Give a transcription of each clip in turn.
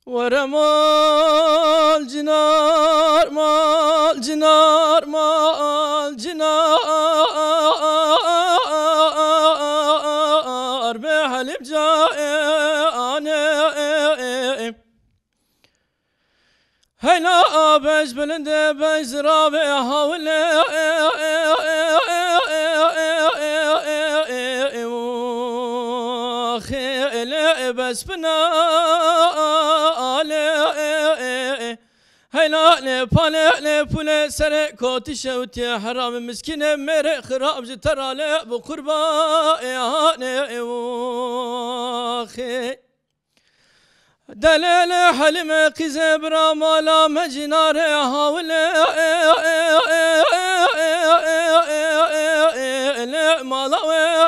ورا مال جنار مال جنار مال جنار بحلب جائن هلا بيش بلند بيش رابي هاولي خيلي بس بنا هلا لبالي لبولي سري كوتي شوتي حرام مسكين مري خراب جترا لبو قربا هاني وخي دليل حلم قزي برامالا مجنار هاولي مالاوي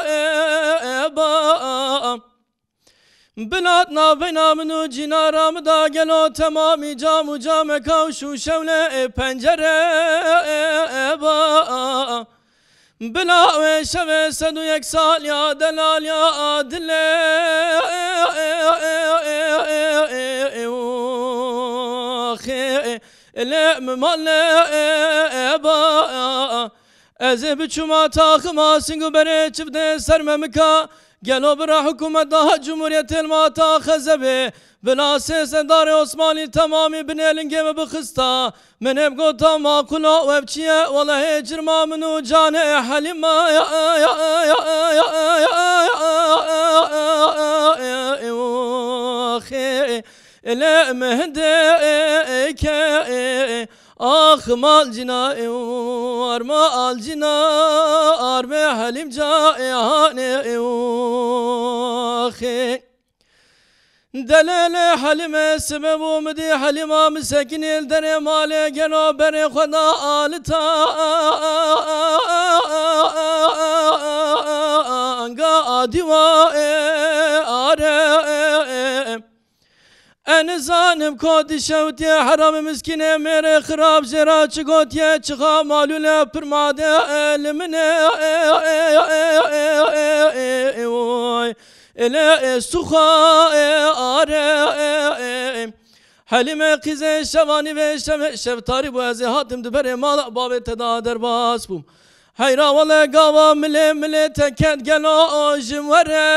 با بلادنا بنا منو جنارا مدا گلو تمامی جام جام کوشو شوله پنجره با بلا شب 101 سال یا دلال یا عادل مال با از بچما تاخما سنگو بره چفده سرممکا گلو برا حکومت دا جمهوریت الماتا خزبه بلا سیسدار عثمانی تمامی بنیلنگه و بخستا من ابگوتا ما کلا و ابچیه والله جرما منو جان حلیما إلى مهديك آخ مال جنا وارما الجنا أربع حليم جائهاني أخي دليل حليم سبب ومدي حليم مسكين الدري مالي جنو بري خدا آلتا أنقا دوا أنا زانم كود شوتي حرام مسكينة ميري خراب زرا چگوتي چخا مالولا پرماده لمنه إلى سخا آره حليمة قيزة شواني و شفتاري بو ازي هاتم دبره مال باب تدادر باس بوم هيرا ولا قاوا ملي تكد قلو جموره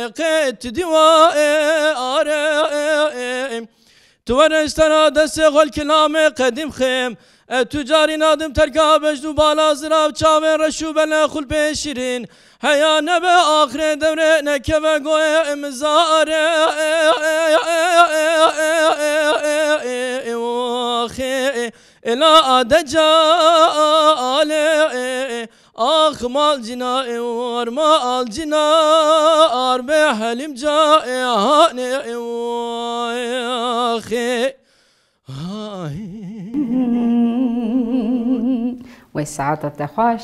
قيت دوا آره تورش ترى دسغل كلام قديم خيم تجاري نادم تركا بجدو بالا زراو چاوه رشو بلا خل بشيرين هيا نبه آخر دوره نكبه قوه امزاره إلا دجاله آخ مال جنا ورما الجنا أربع حليم جائهاني أخي والساعات التخاش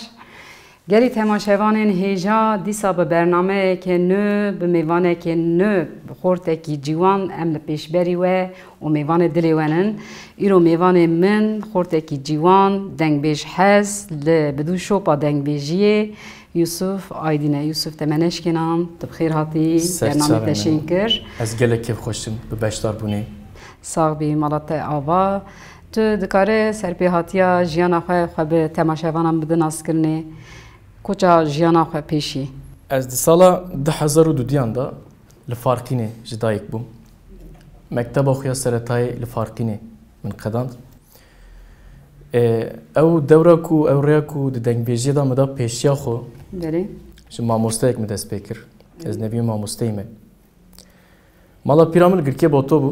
گری تماشاوانین هیجا دیسا به برنامه که نو به میوانه که نو بخورته کی جوان ام لپیش بری و میوان دلی ونن ایرو میوان من خورته کی جوان دنگ بیش حس بدو شوپا دنگ بیجیه یوسف آیدینه یوسف تمنش کنام تبخیر هاتی برنامه تشین کر از گله کیف خوشتم به بشتار بونی ساق بی مالات آوا تو دکاره سرپی هاتیا جیانا خواه به تماشاوانم بده ناس کرنه کجا جیانا خواه پیشی از دی سالا 2002 دا لفارقینه جدایک بوم مکتب خویا سرطای لفارقینه من قداند او دوره کو او ریا کو دی دنگ بیجی دا مدا پیشیا خو بله شو ماموسته یک مدست بکر از نبی ماموسته ایمه مالا پیرامل گرکیه بوتو بو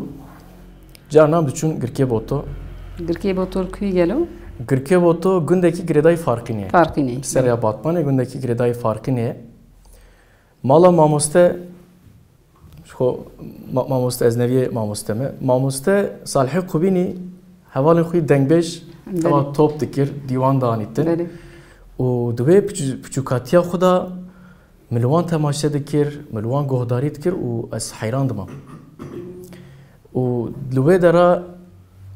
جارنام دچون گرکیه بوتو گرکیه بوتو کوی گلو گرکیه بوتو گندکی گردای فرقینه فرقینه سریا باتمانه گندکی گردای فرقینه مالا ماموسته شو ماموسته از نوی ماموسته مه ماموسته صالح خوبینی حوالن خوی دنگبش تا توپ دکر دیوان دانیتن و دوی پچوکاتیا خدا ملوان تماشا دکر ملوان گهداری دکر و از حیران دمام و دوی درا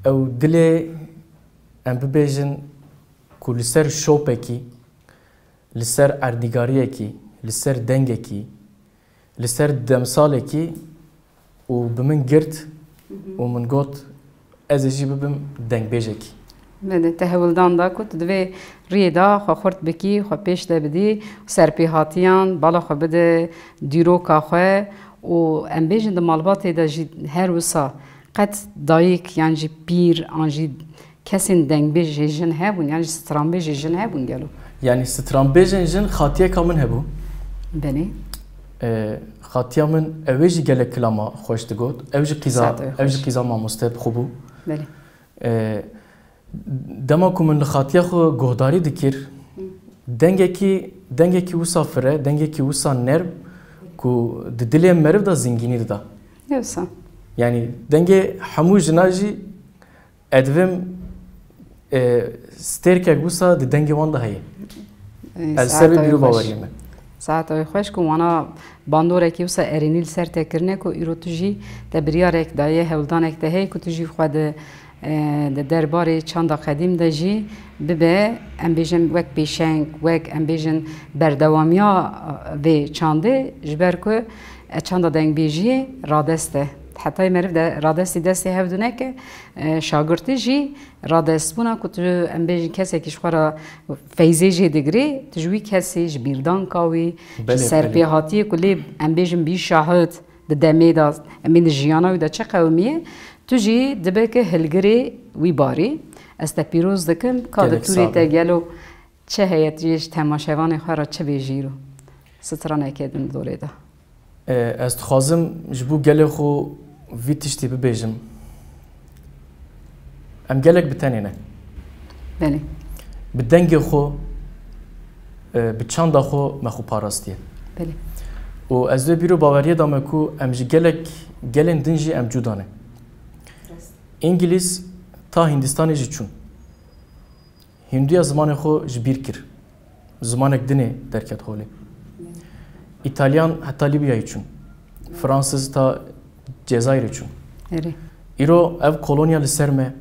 او دل ام ببیجن ku li ser şopekî, li ser erdîgariyekî, li ser dengekî, li ser demsalekî û bi min girt û min got ez ê jî bibim dengbêjekî. بله تهولدان دا کت دوی ریدا خو خورد بکی خو پیش ده بدی سرپیهاتیان بالا خو بده دیروکا خو و ام بیجن ده مالبات ده جی هر وسا قد دایک یعنی جی پیر آنجی کسین دنگ بیج جن هبون یعنی ستران بیج جن هبون گلو Yani stranbêjên jin xatiye min hebû. بله Xatiya min ew ê jî gelek kilama xweş digot. Ew jî qîza mamoste xwe bû. بله Dema ku min li xatiya xwe guhdarî dikir, dengekî wisa fire, dengekî wisa nerm ku di dilê meriv da zingînî dida. yoksa Yani dengê hemû jina jî edvim stêrkek wisa di dengê wan da heye. Ez ser vê bîro baweriyê me. ساعت های خوش که وانا باندوره که وسا ارینیل سر تکرنه که ایرو تجی تبریار یک دایه هولدان یک دهی که تجی خود درباره چند قدیم دجی ببه ام بیجن وک بیشنگ وک ام بیجن بردوامیا و چنده جبر که چند دنگ بیجی رادسته حتی مرد رادستی دستی هفدونه که شاگرتی جی رادست بونا که تو ام بیجن کسی که شخورا فیزی جی دگری تجوی کسی جبیردان کاوی سرپیهاتی کلی ام بیجن بی شاهد دمی دا امین جیانا و دا چه قومیه تو جی دبه که هلگری وی باری است پیروز دکم که دکتوری تگلو چه هیت جیش تماشاوان خورا چه بیجیرو سترانه کدن دوره دا Ez dixwazim ji bo gelê xwe vî tiştî bibêjim. Em gelek bi tenê ne. بله Bi dengê xwe, bi çanda xwe me xwe parastiye. بله û ez vê bîro baweriyê da me ku em ji gelên din jî em cuda ne. İngiliz ta Hindistanê jî çûn. Hinduya zimanê xwe ji bîr kir. Zimanek dinê derket holê. İtalyan hatta Libya'yı çün. Fransız ta Cezayir'i çün. اره İro ev kolonya li serme,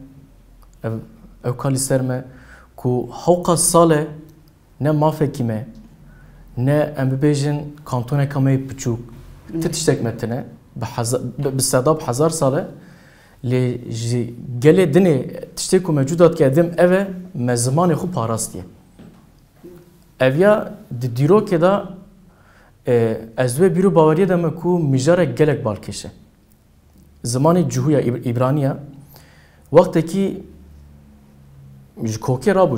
ev ka li serme ku hawqa sale ne mafekime ne em bibêjin kantona me piçûk ti tiştek metine bi sedab hezar sale lê ji gelê dinê tiştek ku mevcudat kedim eve me zimanê xwe parastiye. Ev ya di dîrokê da ez vê bîro baweriyê de me ku mijarek gelek balkêşe. Zimanê cûya İbraniya wextekî ji kokê rabû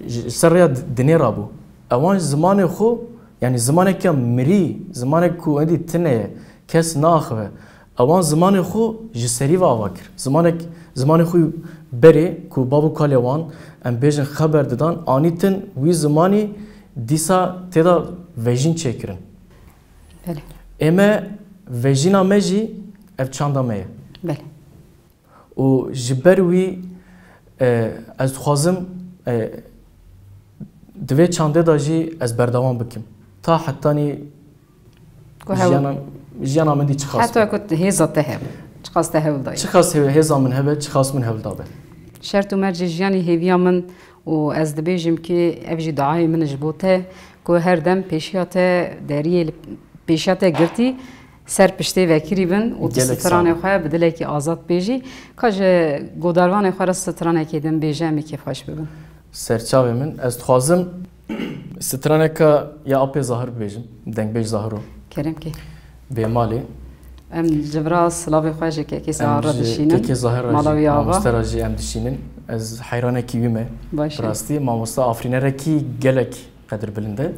ji ser rêya dinê rabû. Ewan zimanê xwe yani zimaneke mirî, zimanek ku endî tune ye, kes naxive. Ewan zimanê xwe ji serî ve ava kir. Zimanê xwe berê ku babû kalê wan em bêjin xeber didan anîtin wî zimanî dîsa têda vejîn çêkirin. بله Eme vejîna me jî ev çanda me ye. بله û ji ber wî ez dixwazim di vê çandê da jî ez berdewam bikim. Ta hettanî jiyana min dî çixas حتی که هیزا تهب چقاس تهب دایی çixas hêza min hebe çixas min hev dabe. شرط و مرج جیانی هیویا من و از دبیجم که افجی دعای من جبوته که هر دم پیشیات دریه پیشیات گرتی سر پشته وکری بن و سترانه خواه بدله که آزاد بیجی کاج گوداروان خواه را سترانه که دم بیجه می که خوش ببن Serçavê min ez dixwazim straneka ya apê zahir bibêjim dengbêj zahiro کرم که bê malê ام جبرا سلاوی خواه که کسی آرا دشینن kekê zahira مالاوی jî آوا mamostera jî em dişînin ez heyranekî wî me باشه rastî mamosta afrînerekî gelek qedir bilinde.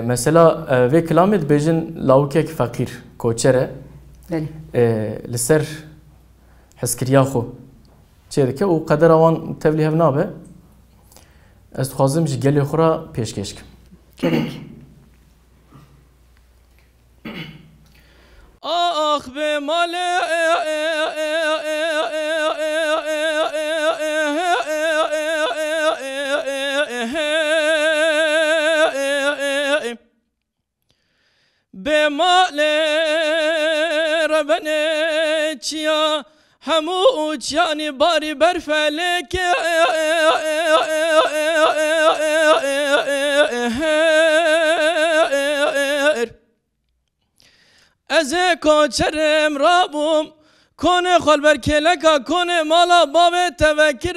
Mesela vê kilamê dibêjin lawikek feqîr koçer e بله li ser hezkiriya xwe çê dike û qedera wan tevlî hev nabe. Ez dixwazim ji gelê xwe ra pêşkêş kim. کرم Ah be male be male rabene çiya همو چیانی باری برفلک از کوچرم رابم کنه خال بر کلکا کنه مالا باب توکر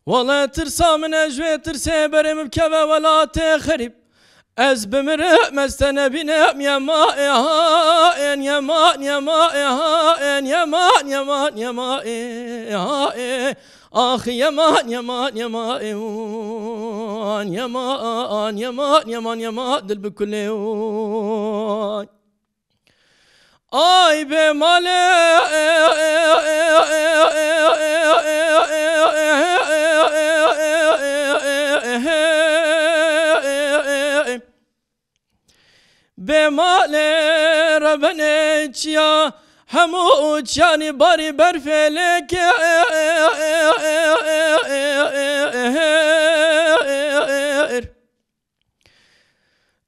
والله ترسا من اجوی ترسه برم بکبه ولا تخریب از بمره مستنه بینم یما ان یما یما ان یما یما یما آخ یمان یمان یمان یمان یمان یمان یمان دل بکله آی به مال به مال ربنا چیا همو چیانی باری برفلک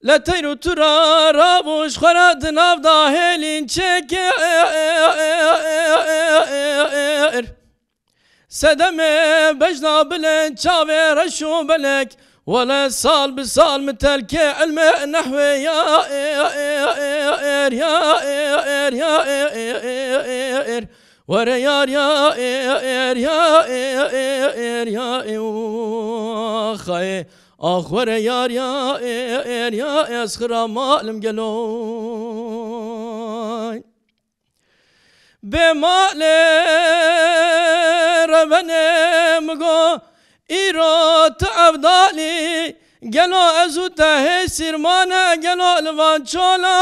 لطیرو ترا رابوش خورد ناف داهلین چکر سدم بجنا بلند چاوه رشو بلک ولا سال بسال متلك علم نحو يا إير يا إير يا إير ورا يا إير يا إير يا خاي آخ ورا يا إير يا اسخرا مالم قلوي بمال ربنا مقو ایرات عبدالی گلو ازو ته سرمانه گلو لوان چولا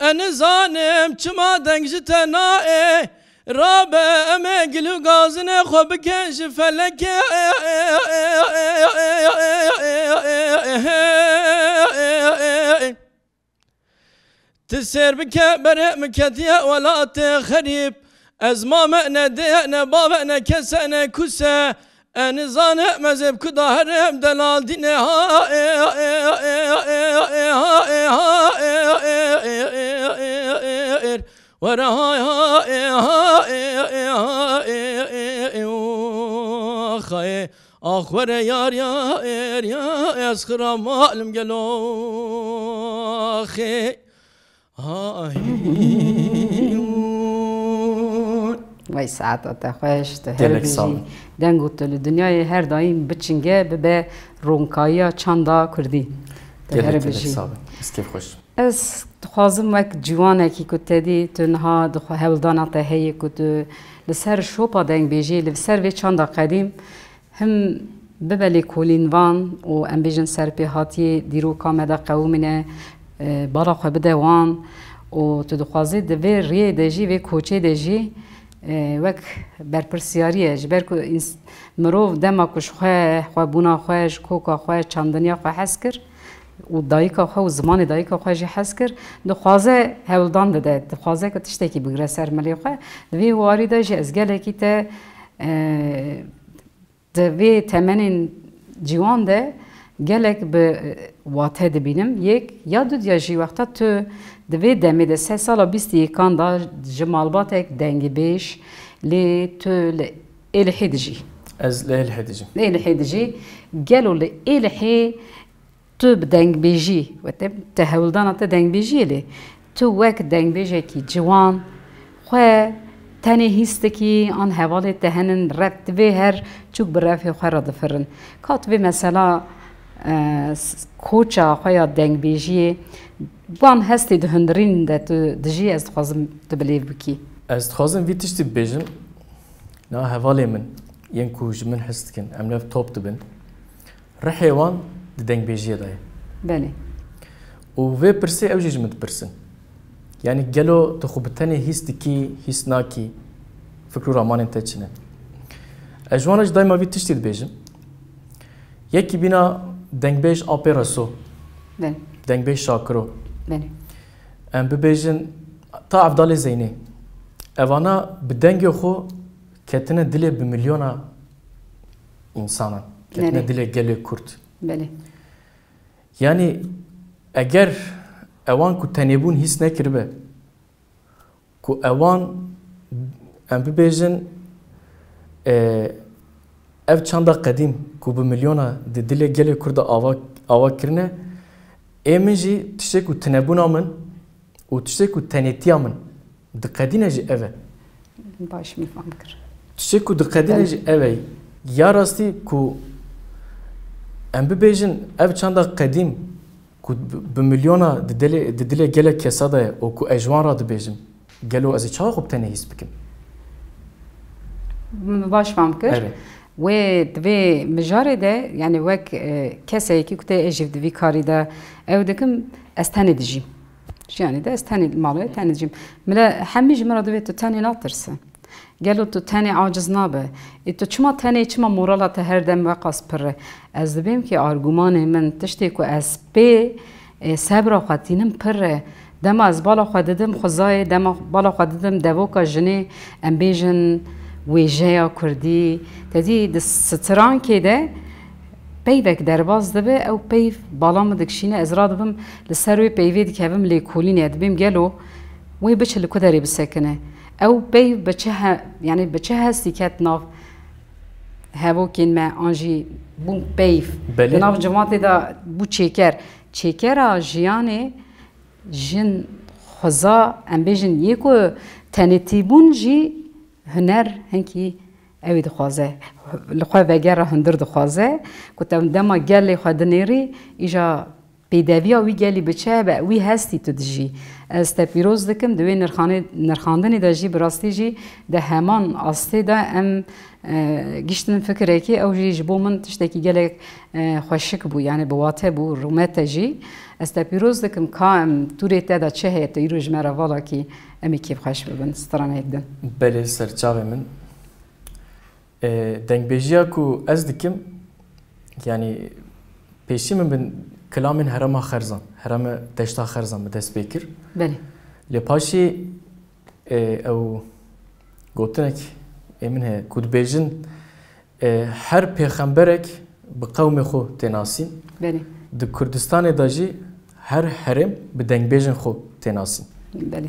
انزانم چما دنگجت نائه رابه امه گلو گازنه خوب کنش فلکه تسير بك برئ مكتيا ولا تخريب أزما مأنا دينا بابنا كسنا كسا أنزانا مزب كدهرم دلال دينا ها آخور یار یار یا اسخرا معلم گلو خی وای ساعت خوش تو هر بیشی دنگو تو دنیای هر دایم بچنگه به رونکایا چندا کردی تو هر بیشی اسکیف خوش از خوازم وک جوانه کی کتدی تنها دخو هولدانا تهیه کتو لسر شوپا دنگ بیجی لسر وی چندا قدیم هم ببلی کولین وان و ام بیجن سرپی هاتی دیرو کامدا قومینه بارا خو بده وان و تو دخوازی دوی ریه دجی و کوچه دجی وک برپرسیاریه جبر کو مروف دما کش خو بونا خوش کوکا خو چندنیا خو حس کر و دایکا خو زمان دایکا خو جی حس کر دخوازه هولدان ده دخوازه که تشتکی بگره سر ملی خو دوی واری دجی از گله کی ته دوی تمنین جوان ده گلک به واته دبینم یک یا دو دیاجی وقتا تو دوی دمی ده 3 سالا 21 دا جمالبات یک دنگی بیش لی تو الهی دجی از الهی دجی الهی دجی گلو لی الهی تو بدنگ بیجی و تهولدانا تا دنگ بیجی لی تو وک دنگ بیجی کی جوان خواه تنی هیست کی آن حوالی تهنن رفت وی هر چوک برفی خواه را دفرن کات وی مثلا کوچا خواه دنگ بیجی وان هستی دهندرین ده تو دجی از خوازم تبلیف بکی از خوازم وی تشتی بیجم نا حوالی من ین کوج من هست کن امنف توب دبن رحی وان دنگ بیجی دای بله و وی پرسی او جیجمت پرسن يعني قالوا تخبتني هيستكي هيسناكي فكروا رامان تجنن اجوانج دايما في تشتي بيجم يكي بينا دنگبيج اوبيراسو بله دنگبيج شاكرو بله ام ببيجن تا افضل زيني evana bi dengê xwe ketine dilê bi milyona insanan. Ketine dilê gelê Kurd. بله Yani eğer evan ku tenêbûn hîs nekiribe ku evan em bibêjin ev çanda qedîm ku bi milyona di dilê gelê Kurd ava kirine ê min jî tiştek ku tenêbûna min û tiştek ku tenêtiya min diqedîne jî ev e. باش میفهم کر Tiştek ku diqedîne jî ev e. Ya rastî ku em bibêjin ev çanda qedîm ku bi milyona di dilê gelek kesa de ye û ku ejwan ra dibêjim gelo ez ê çawa xwe bi tenê hîs bikim. باش فهم کر Evet. و دوی مجاره ده یعنی وک کسی که کته اجیب دوی کاری ده او دکم استنی دجیم yani de استنی مالوی تنی دجیم ملا همیش مرا دوی تو تنی ناترسه گلو تو تنی عاجز نابه تو چما تنی چما مورالات هر دم وقاس پره از دبیم که آرگومان من تشتی که از پی صبر خاطینم پره دم از بالا خوددم خزای دم بالا خوددم دوکا جنی ام بیجن ویژه کردی تدی دستران که ده پیوک درباز دبه او پیو بالا مدکشینه از را دبم لسروی پیوید که هم لیکولینه دبیم گلو وی بچه لکدری بسکنه او پیو بچه یعنی بچه هستی کت ناف هاو کن ما آنجی بو پیو ناف جماعتی دا بو چیکر جیانه جن خزا ام بیجن یکو تنیتیبون جی هنر هنکی اوی دخوازه لخواه وگر هندر دخوازه کتم دما گلی خواه دنیری ایجا پیداوی وی گلی بچه با وی هستی تو دجی از تا پیروز دکم دوی نرخاندنی دا جی براستی جی ده همان آستی دا ام گشتن فکره که او جی جبو من تشتکی گلی خوشک بو یعنی بواته بو رومت جی از تا پیروز دکم که ام توری تا دا چه هیتا ایرو جمعه والا که امی کیف خوش ببن سترانه ایدن بله سرچاوه من دنگبیجیا کو از دکم یعنی پیشی من بن کلامین هرما خرزان هرما دشتا خرزان به دست بکر بله لپاشی او گوتنک امین he کود بیجن هر پیغمبرک به قوم خو تناسین بله د کردستان داجی هر حرم به دنگبیجن خو تناسین بله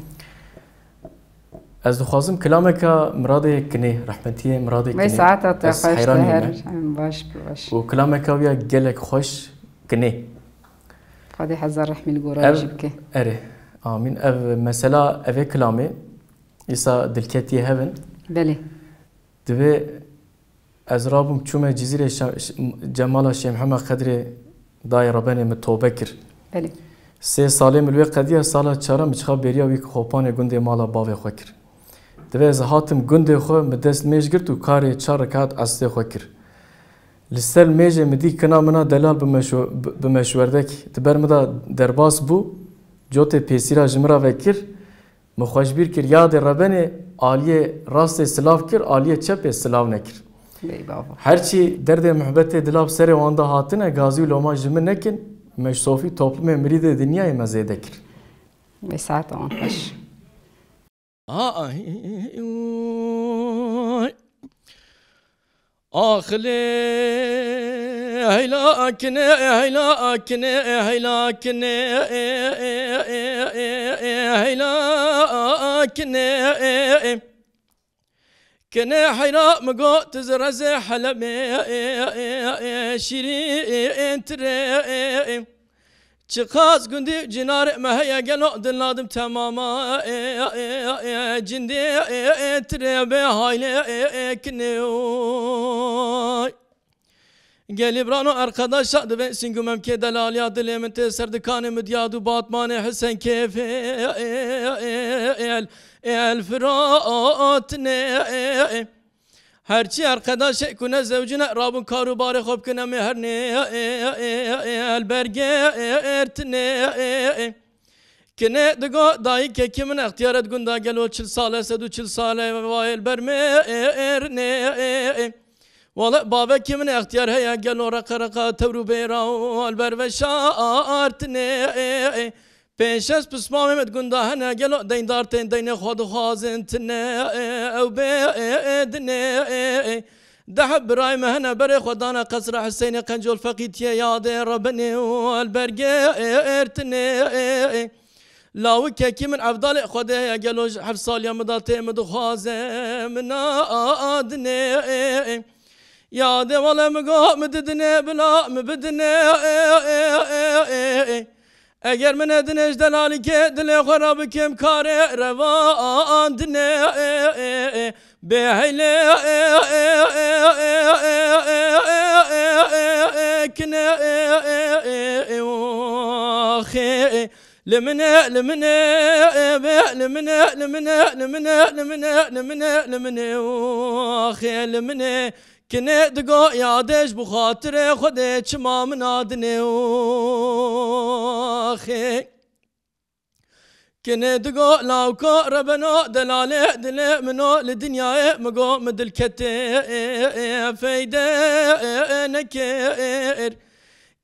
از دخوازم کلامه که مراده کنه رحمتیه مراده کنه وی ساعت تا خوش تهر باش باش و کلامه که ویا گلک خوش کنه خدي حزر رحمي الجورا يجيبك اره آمين اف مثلا اف كلامه إسا دلكتي هفن بله دبي ازرابم چومه جزيرة جمال شيخ محمد قدري داي رباني متوبكر بله 3 ساله ملوی قدیه ساله چهارم بچخا بریا وی خوپان گنده مالا باوی خو کر دوی از هاتم گنده خو مدست میج گرت و کاری 4 رکعت استه خو کر لسل میج مدی کنا منا دلال بمشوردک تبر مدا درباس بو جوت پیسیرا جمرا وکر مخوشبیر کر یاد ربنه عالیه راست سلاف کر عالیه چپ سلاف نکر هرچی درد محبت دلاب سر وانده هاتنه گازی لوما جمن نکن مش صوفي toplum emri de dünyayı mezedekir. Ve saat on baş. آخلی هلاکنه هلاکنه هلاکنه هلاکنه کنه حیرا مگو تزرز حلمه شیرین تره چقاز گندی جنار مهیا گلو دلادم تماما جندی تره به hayli کنه Gelip rano arkadaşlar da ben singumem ke delal ya dilemin teserdi kanımı diyadu batmane Hüseyin kefe el firat ne herçi arkadaş kune zevcine rabun karu bari xob kune meher ne el berge ertine kine digo dayı ke kimin ihtiyaret gunda gelo çil sale sedu çil sale vayel berme erne Valla baba kimin ihtiyar heye gel ora karaka tevru beyra alber ve şartne پیشش پسمام مت گنده هنه گلو دین دارتین دین خود خوازن تنه او بدنه ده براي مهنا بري خدانا قصر حسين قنجول فقيتيا يا دي ربني والبرقيرتني لاوكا كي من عبدالي خده قالوا حفصال يا مداتي مدخوازه من آدني يا دي والله مقو مددني بلا مبدني اگر من ادنش دلالی که دل خراب کم کار روان دنه به حیله کنه خی لمنه لمنه لمنه لمنه لمنه لمنه لمنه لمنه خی لمنه کنه دگو یادش بخاطر خود چما من آدنه خی کنه دگو لاوکا ربنا دلاله دل منو لدنیای مگو مدل کته فیده نکر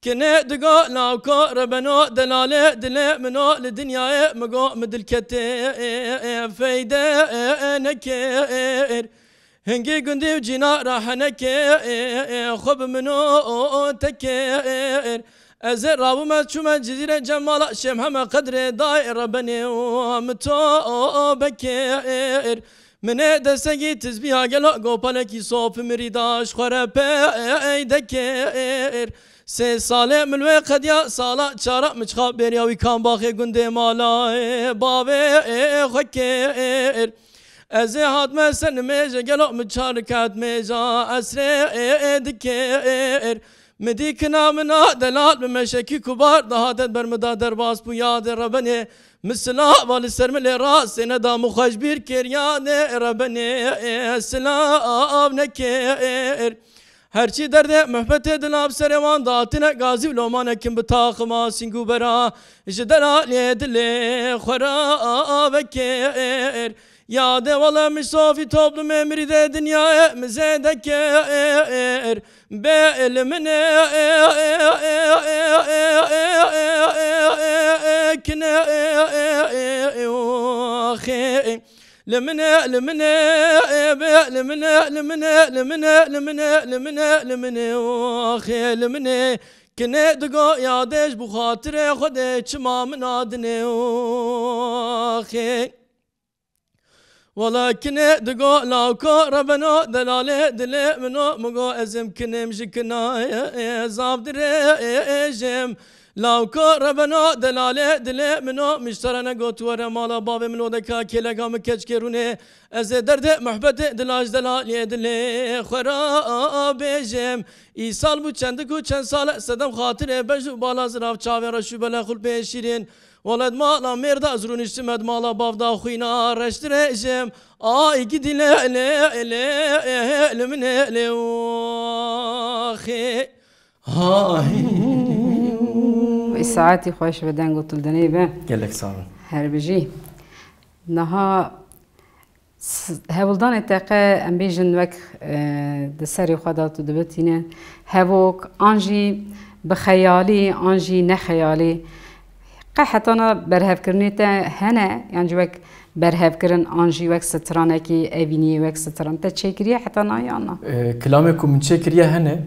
کنه دگو لاوکا ربنا دلاله دل منو لدنیای مگو مدل کته فیده نکر هنگی گندی و جینا راحنک خوب منو تکر از رابم چوم جزیره جمال شم همه قدر دایر بنی و متو بکر من دستگی تزبیه گلو گوپالکی صوف مریداش خوره پیدکر سه ساله ملوی قدیا سالا چارا مچخا بریاوی کام باخی گنده مالا بابه خوکر از هات مسن میجا گلو مچارکات میجا اسره دکر مدیکنا منا دلال بمشکی کبار دهاتت برمدا درباس بو یاد ربنه مثلا وال سرمل راس ندا مخش بیر کریان ربنه سلام نکر هرچی درده محبت دلاب سروان داتنه غازی و لومانه کم بتاخما سنگو برا جدرا لیدل خورا بکر یاده والا مصافی toplum emri de dünyaya müzedeker be elimine kine لمنه لمنه لمنه لمنه لمنه لمنه لمنه لمنه خي لمنه کنه دگو یادش بخاطر خود چما من آدنه خي ولكن دقو لاوكو ربنا دلاله دل منو مقو ازم كنم جكنا زاب دريجم لاوكو ربنا دلاله دل منو مشترنا قوت ورا مالا باب منو دكا كيلغا مكج كيرونه از درد محبت دلاج دلاله دل خرابجم ايسال بو چندكو چند سال صدم خاطر بجو بالا زراف چاويرا شو بلا خل بشيرين ولد مالا مرد ازرون اشتمد مالا بافدا خوينا رشترجم آي قدي لا لا لا لمن لا خي هاي ساعاتي خوش بدن قلت الدنيبه قال لك صار هربجي نها هولدان اتقى ام بيجن وك دسري خدات دبتينه هوك انجي بخيالي انجي نخيالي قحتنا برهف كرنيته هنا يعني جوك برهف كرن انجي وك سترانه كي ابيني وك ستران تشكريه حتى نايانا كلامكم من تشكريه هنا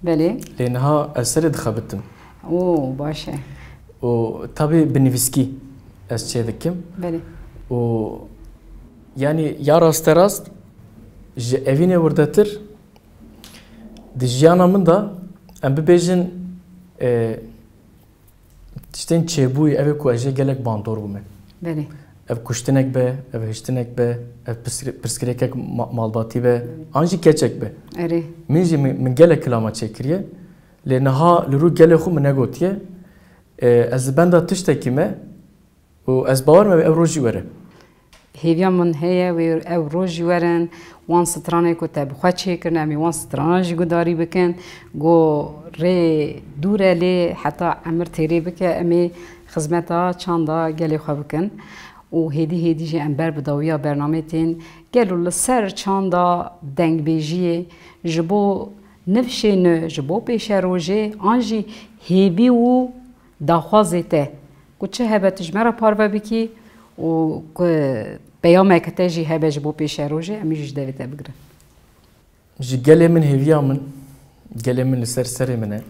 بلي لانها اسرد خبتم اوه باشا وطبي بنفسكي اسچدكم بلي و يعني يا راست راست evine vurdatır dijana min da em bibêjin tiştên çêbûyî ev ê ku ez jê gelek bandor bûme بلي ev kuştinek be ev hiştinek be ev pirsgirêkek malbatî be an jî keçek be اري min jî min gelek kilama çêkiriye lê niha li rû gelê xwe min negotiye ez li benda tiştekî me û ez bawer me ev roj jî were هيفيا من هي او روجي ورن وان سترانه كو تبخوا تشيكرنا مي وان سترانه جي داري بكن جو ري دوره لي حتى عمر تيري بك امي خدمتا چاندا گلي خو بكن و هدي جي امبر بداويا برنامهتين قالوا لسر چاندا دنگ بيجي جبو نفشين جبو بيش روجي انجي هيبي و داخوازته كوتش هبه تجمره بارفا بكي و بيومك تجي هبه جبو بيش روجي امي جدي بتبقر جي قال من هيفيا من قال من السرسري منه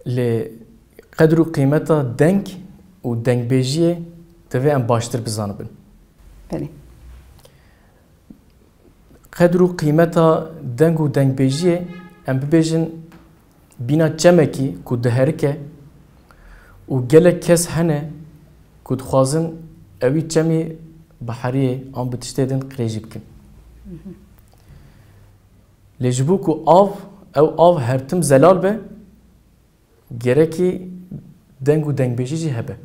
لقدر قيمتها دنك ودنك بيجيه تبي ام باشتر بزانبن بله قدر قيمتها دنك ودنك بيجيه ام ببيجن بينا جمكي كو دهركه وقالك كس هنه كو خوازن اوي جمي بحريه ام بتشتدن قريجي بكن لجبوكو او هرتم زلال به گرکی دنگ و دنگ بیجی هبه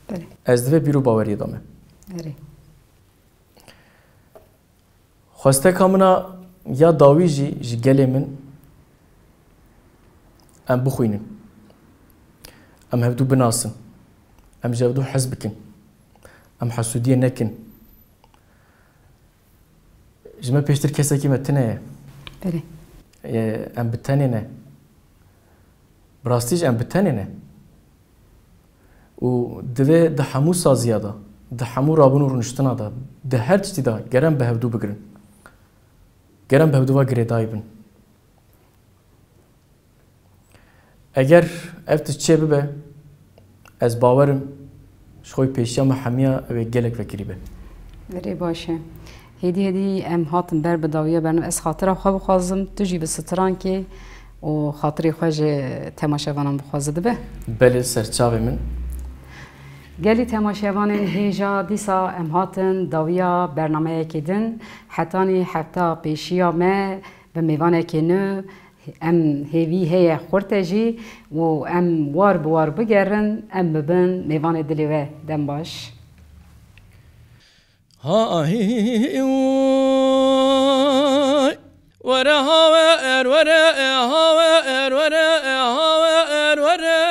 بله از دوی بیرو باوری دامه اره خواسته کامنا یا داوی جی گلی من ام بخوینن ام هفدو بناسن ام جاودو حزب کن ام حسودیه نکن جمع پیشتر کسی که متنه بله ام بتنه نه براستیج ام بتنه نه و دوی ده همو سازیه دا ده همو رابون و رونشتنا دا ده هر چیزی دا گرم به هفدو بگرن گرم به هفدو و گریدای بن اگر افتش چه ببه از باورم شخوی پیشیا محمیه و گلک وکری به اره باشه هدی ام هاتم بر بداویه برنم از خاطر خواه بخوازم تجی به ستران که و خاطری خواه تماشاوانم بخوازده به بله سرچاوه من گلی تماشاوان هیجا دیسا ام هاتن داویا برنامه کدن حتانی هفته پیشیا ما به میوانه که نو ام هیوی هی خورته جی و ام وار بوار بگرن ام ببن میوان دلیوه دم باش ها هی ورا هوا ورا هوا ورا هوا ورا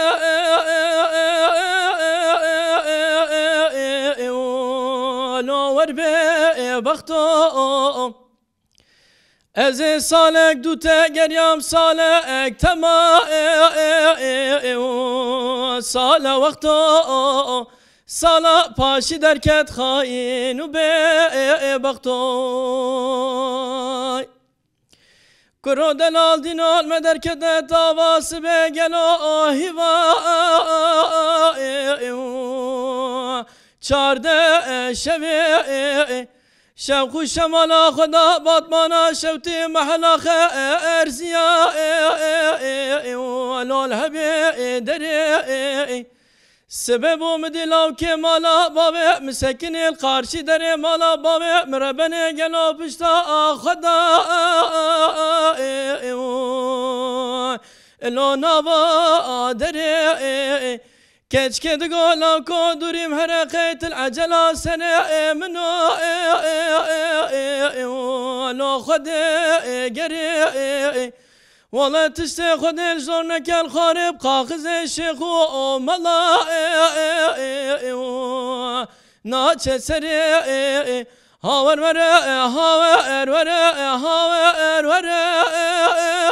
لو وربه بختو از سالک دوتا گریم سالک تما سال وقتو سالا پاشی درکت خاین و به بختوی کرو دلال دینال مدرکت تاواس به گلو آهیوا چارده شوی شوخو شمالا خدا باطمانا شوتی محلا خرزیا لال هبی دری سبب مدلاو که مالا بابه مسکن القارشی در مالا بابه مربنه گلو پشتا خدا الو نوا دری كيتش كي تقول لو كودوري محرقيت العجلة سنة منو لو خد قري والله تشتي خد الجورنك الخارب قاخذ الشيخ وملا ناتش سري هاور ورا هاور ورا هاور ورا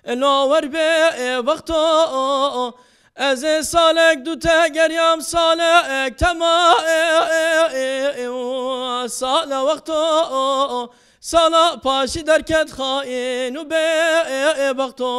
لور به وقتو از سالک دوتا گریم سالک تما سال وقتو سالا پاشی درکت خائن و به وقتو